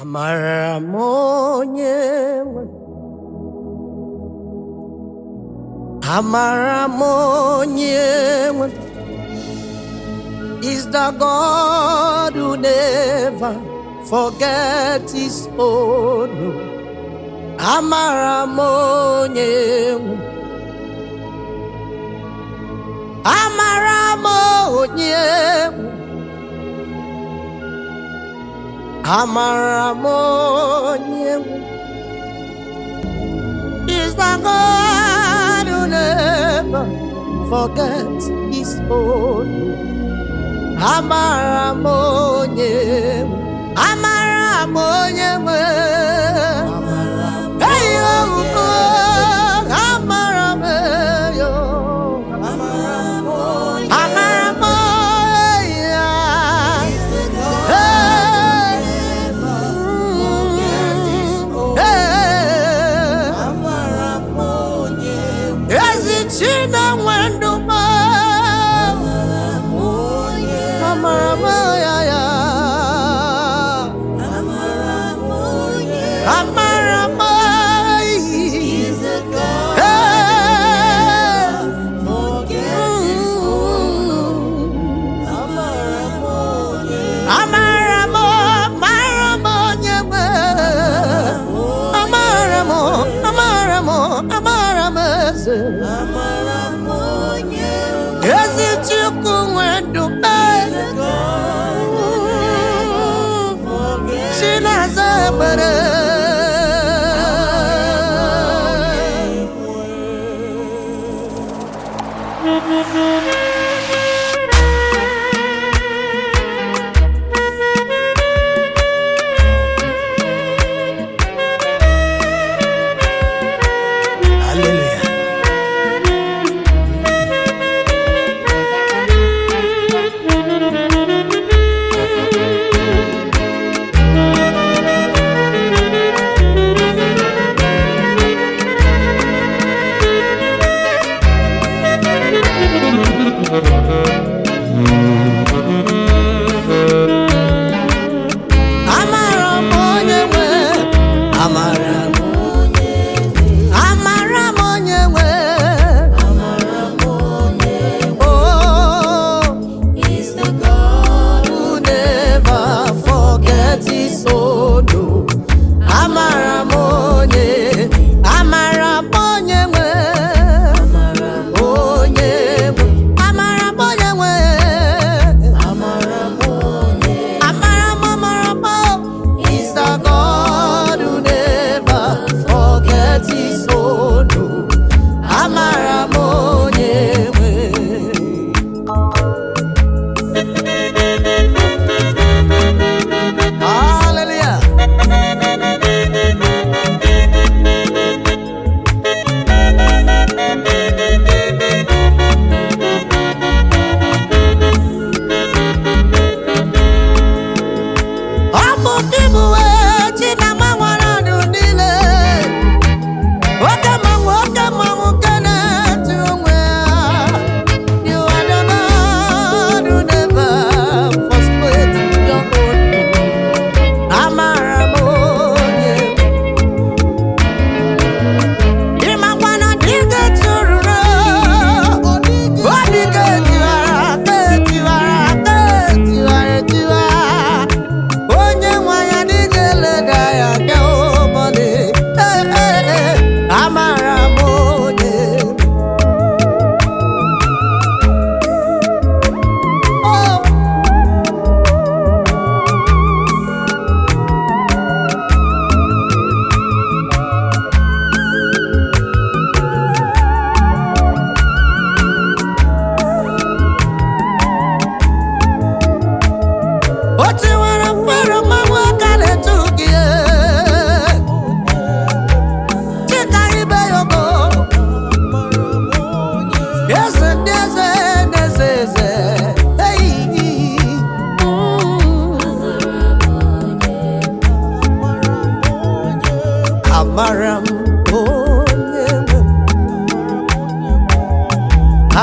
Amara m onye nwe, amara m onye nwe, is the God who never forgets his own. Amara m onye nwe, amara m onye nwe, amara m onye nwe, is the God who never forgets his own. Amara m onye nwe, amara m onye nwe, hey oh, amara m yo, amara m onye, amara m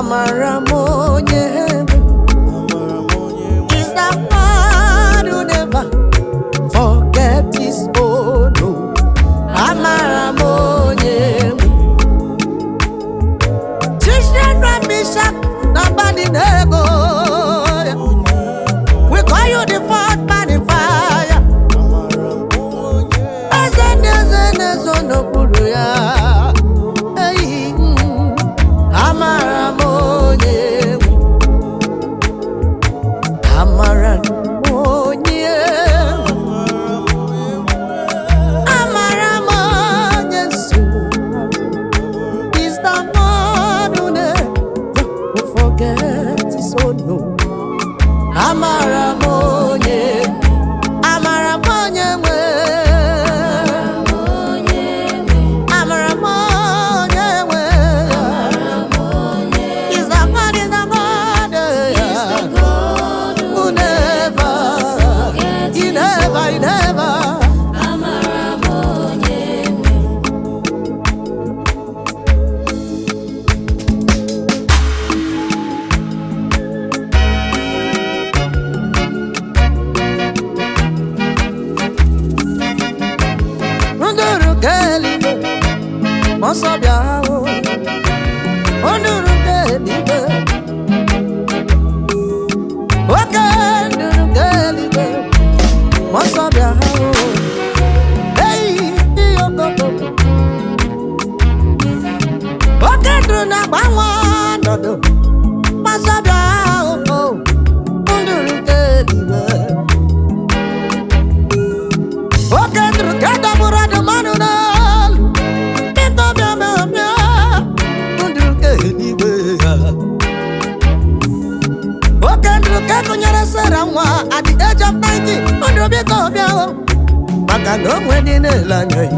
amara m onye is the God who never forget his Mosabia, Onduru Kelibe, Wakanduru Kelibe, Mosabia, hey, Yoko, Wakanduru Nabawa, Dodo, Mosabia, Onduru Kelibe, Wakanduru Kadabura de Manuna. At the age of 90, Makano went in a language.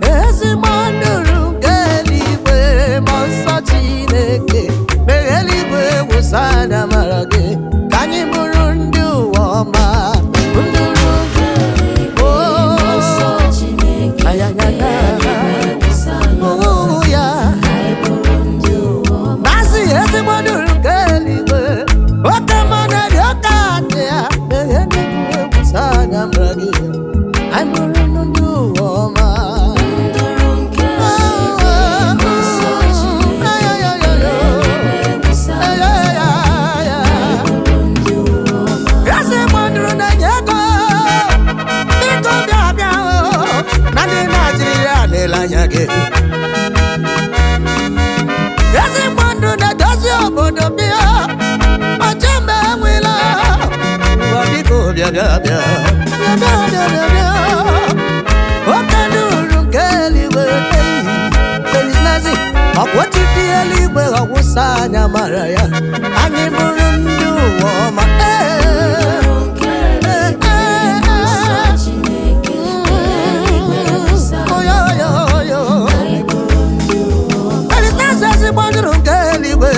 Esimanduru Kelibe, Monsachineke, Megelibe, Wusana Marage, Kani Burundu, Wama, Unduru Kelibe, Monsachineke, Ayayana, oh, yeah, Nasi, Esimanduru Kelibe. I'm running to Oma. What if the Eliwe was Sanya Maraya? And you wouldn't do Woma. Oh, yo. But it's not as a wonder of Keliwe.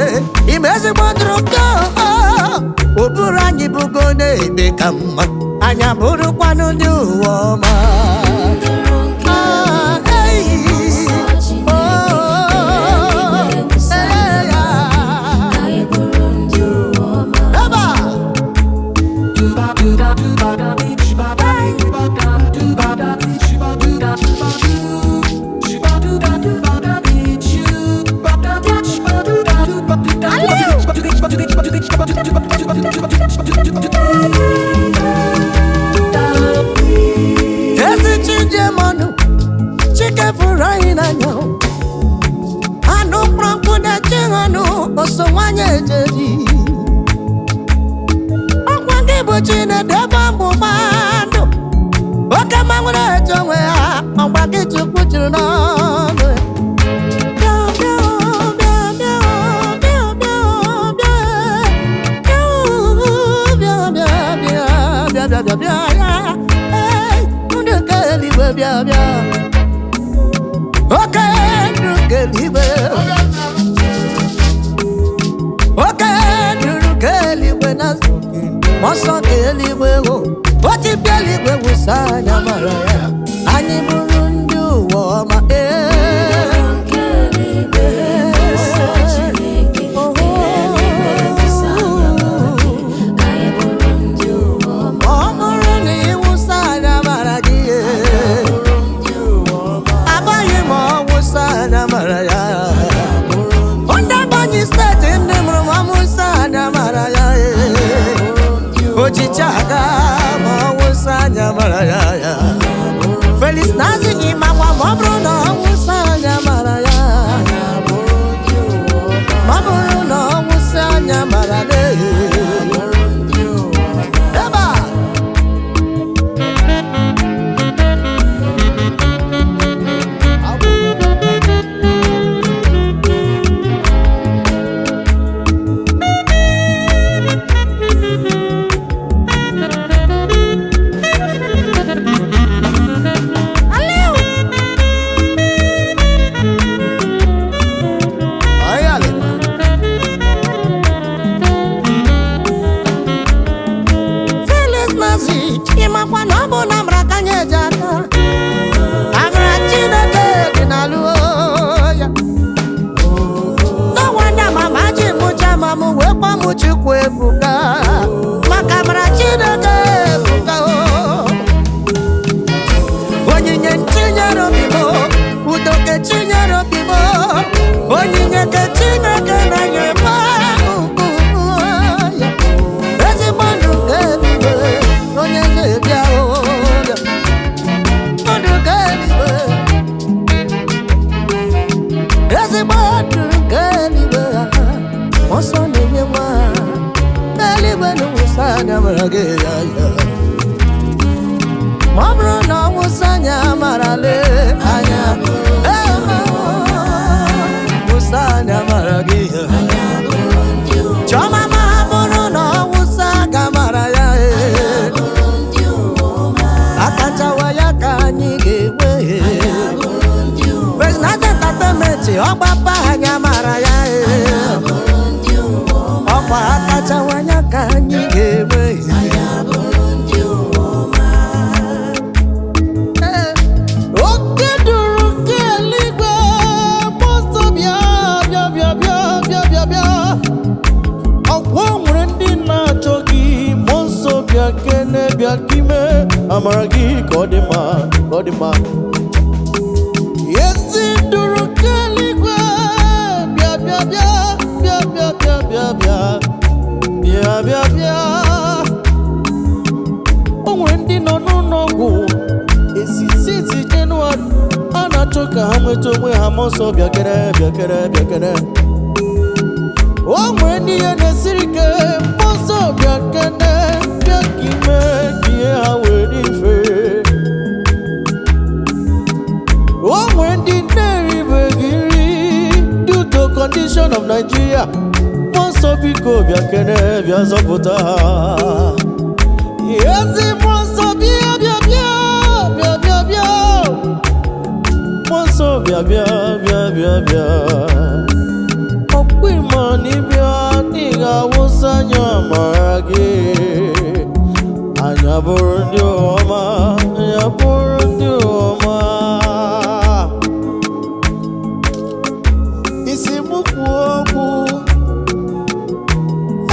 He makes a wonder of God. Oburangi Bugone become Anyaburu Quano do Woma. So one year, China, Debambo, okay, man, when I tell where I'm back to put you on. Moso Kelibe, what if Kelibe was Sanya Maraya? Ani Burundu Woma, Feliz Nazi Imama Mabruno Musanya Maraya Mabruno Musanya Marade Eba Chukwebuka Makamara Chineke Buka Onyinye ntinyero bibo si ọgbapa anya mara ya ọkwa akachawanya ka anyị ga-enwe oke duru nke eluigwe mọsọ bịa ọkwa nwere ndị na-achọ gị mọsọ bịa kene bịa kime amara gị ka ọ dị mma ka ọ dị mma ezi duru nke eluigwe bịa o nwere ndị nọ n'ụlọ ọgwụ esisiti Jenụwarị a na-achọ ka ha nweta onwe ha mmụọ nsọ bịakere o nwere ndị ihe na-esiri ike mmụọ nsọ bịakene bịa ka ime ka ihe ha were ife o nwere ndị na-eribeghị nri due to condition of Nigeria mmụọ nsọ biko bịakene bịa zọpụta ha ezi mmụọ nsọ bịa mmụọ nsọ bịa ọkpụ ịma n'ịbịa n'ihi awụsa anya amara gị anya bụrụ ndị ọma isi mụ kwuo okwu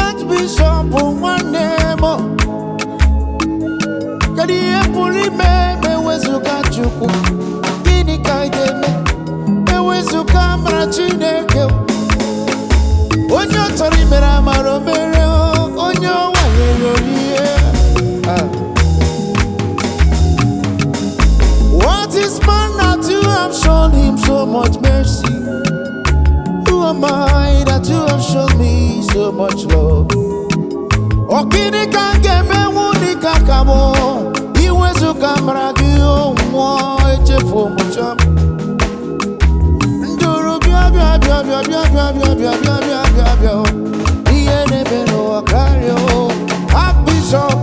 Archbishop nwanne m kedu ihe pụrụ ime ma ewezuga Chukwu gịnị ka ị ga-eme ewezuga amara Chineke onye ọ chọrọ imere amara o mere onye ọ nwanyere ihe what is man that you have shown him so much mercy? Who am I that you have shown me so much love? Okini ka ga-eme nwuni ka ka mụ iwezuga amara gị onwụọ echefu mụcha nduru bịa ihe na-eme n'ụwa karịa Archbishop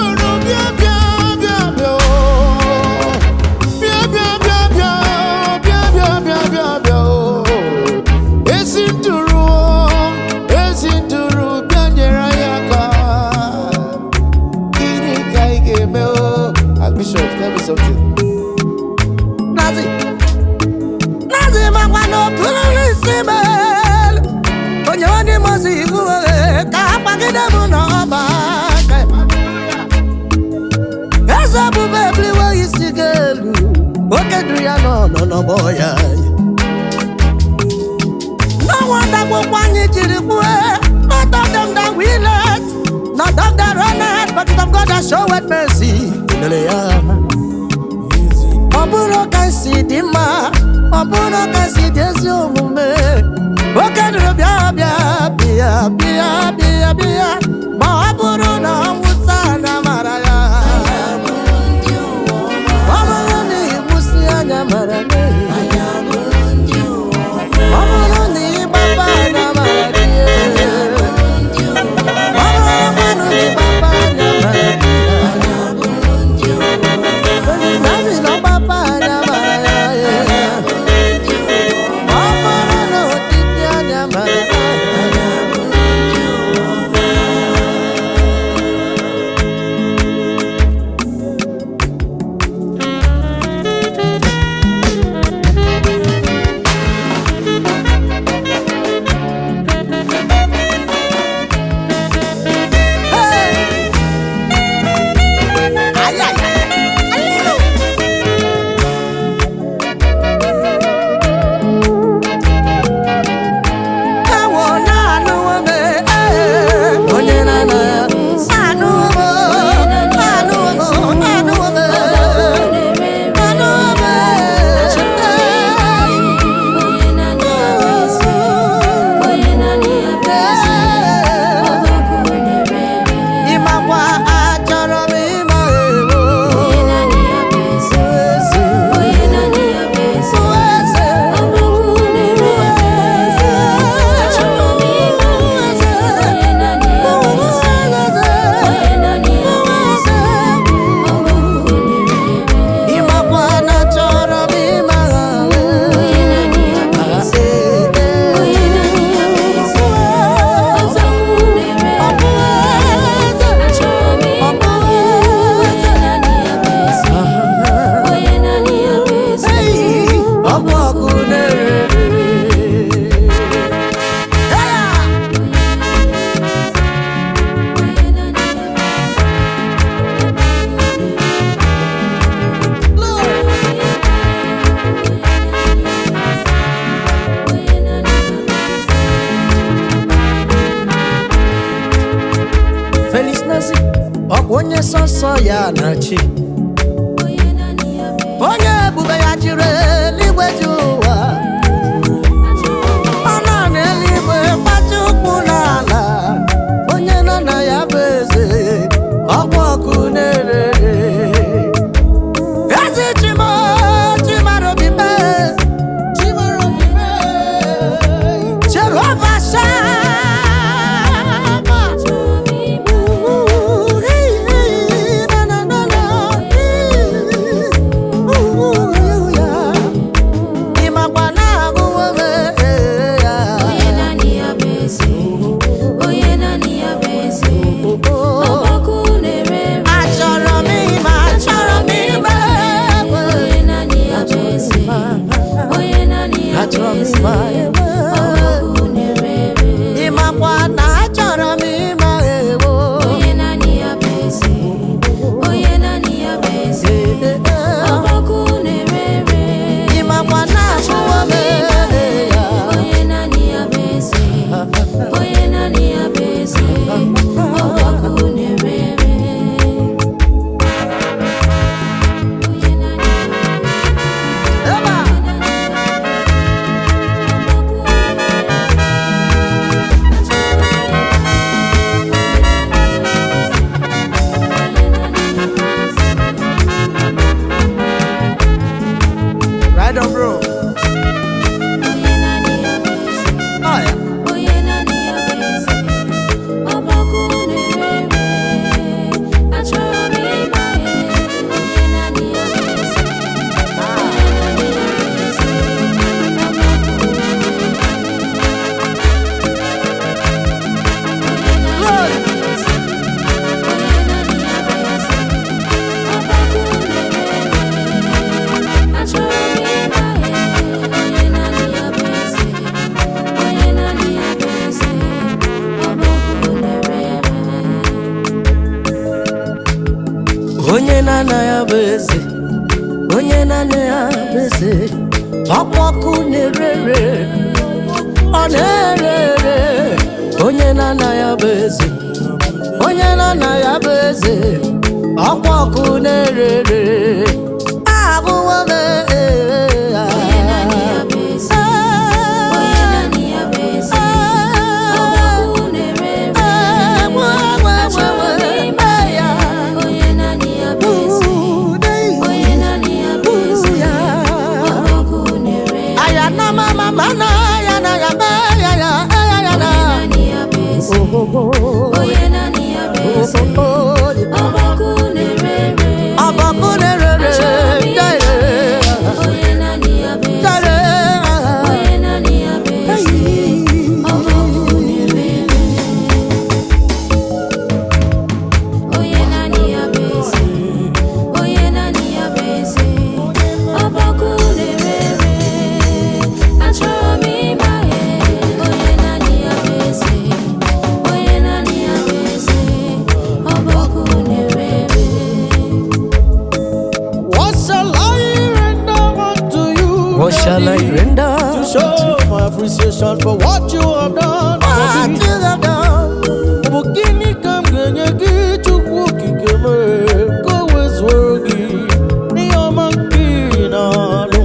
nduru bịa ezi nduru bịa nyere anyị aka gịnị ka ị ga-eme Archbishop, tell me something. Nazi magwano pulisi mel onye wadi mozi iguwe ka apagide mu na ọba eze bụ bebli we isi gelu oke duru ya nọ boya no wonder gbogbo anyị jiri kwue not of them that we let not of the runners but of God that showed mercy ọ bụrụ ka isi dị mma ọ bụrụ ka isi dị ezi omume oke duru bịa ma ọ bụrụ na ọnwụsa anya mara ya ọ bụrụ na ịgbụsị anya mara ya ọ bụrụ na ịgbapa anya mara gị ọ bụrụ na ịgbapa anya mara gị nazi onye sọsọ ya na-achị onye ebube ya jiri eluigwe ji ụwa ọ nọ n'eluigwe gbatị ụkwụ n'ala onye nọ na ya bụ eze ọkwa ọkụ na-ere eze chimara obi mee Jehova onye na-ana ya bụ eze onye na-ana ya bụ eze ọkpọkụ na-erere ọ na-erere onye na-ana ya bụ eze onye na-ana ya bụ eze ọkpọkụ na-erere ahụwo m what shall I render to show my appreciation for what you have done? What you have done? Bukini kam genye gi chukwu kikeme ko wezwogi ni omankina lu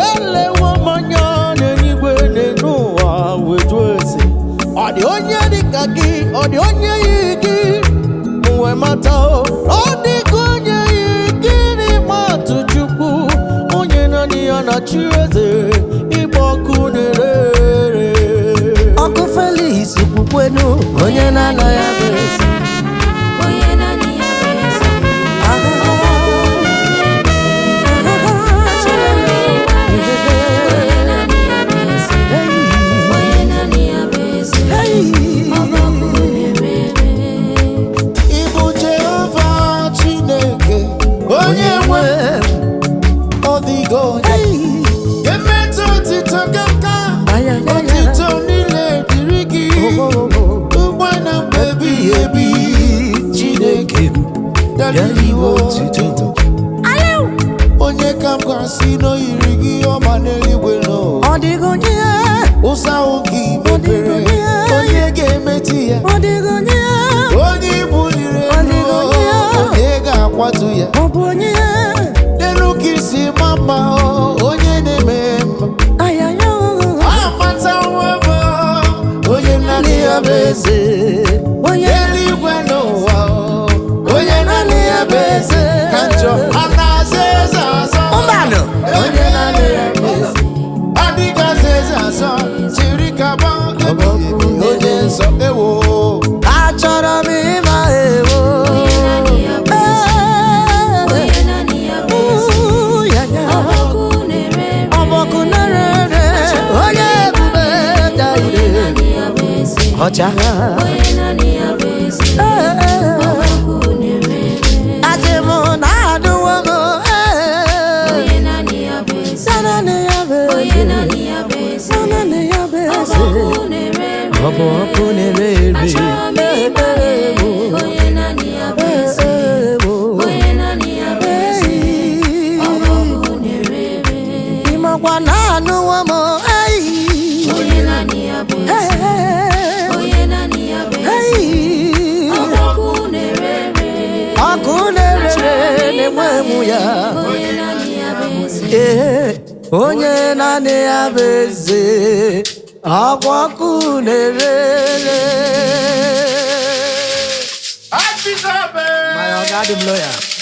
ele wamanya n'eluigwe n'ụwa wejweze ọ dị onye dịka gị ọ dị onye yi gị mwe mata ọ dị ka onye yi gị n'ịmatụ chukwu na chieze ịgba ọkụ na-ere ọkụ Felix kwukwenu onye na-ana ya bụ eze onye na-ana ya bụ eze onye na-ana ya bụ eze ọkụ na-ere ịbụ Jehova Chineke onye nwe ọdịgo onye emetụ otito gaka otito niile dịrị gị ugbo na mgbe ebighị ebi Chineke dalili iwe otito onye ka m ga-asị n'oyiri gị ọma n'eluigwe n'ụwa ọ dịghị onye ụsa oge mepere onye ga-emetụ ya ọ dịghị onye bụ eze onye eluigwe n'ụwa onye naanị ya bụ eze ka njọ a na-aza eze azọ mmanụ onye naanị ya bụ eze adịgazi eze azọ chiri kaba onye nsọ ewo achọrọ m ịma ewo ọbọkụ na-ere onye ebube daire ọcha asị m na adụwo m naanị ya bụ eze ọ bụ ọkụ na-ere ere ịmakwa na anụwo m ọkụ na-ere na-enwe mụ ya onye naanị ya bụ eze akwa ọkụ na-ere my oga dị m lawyer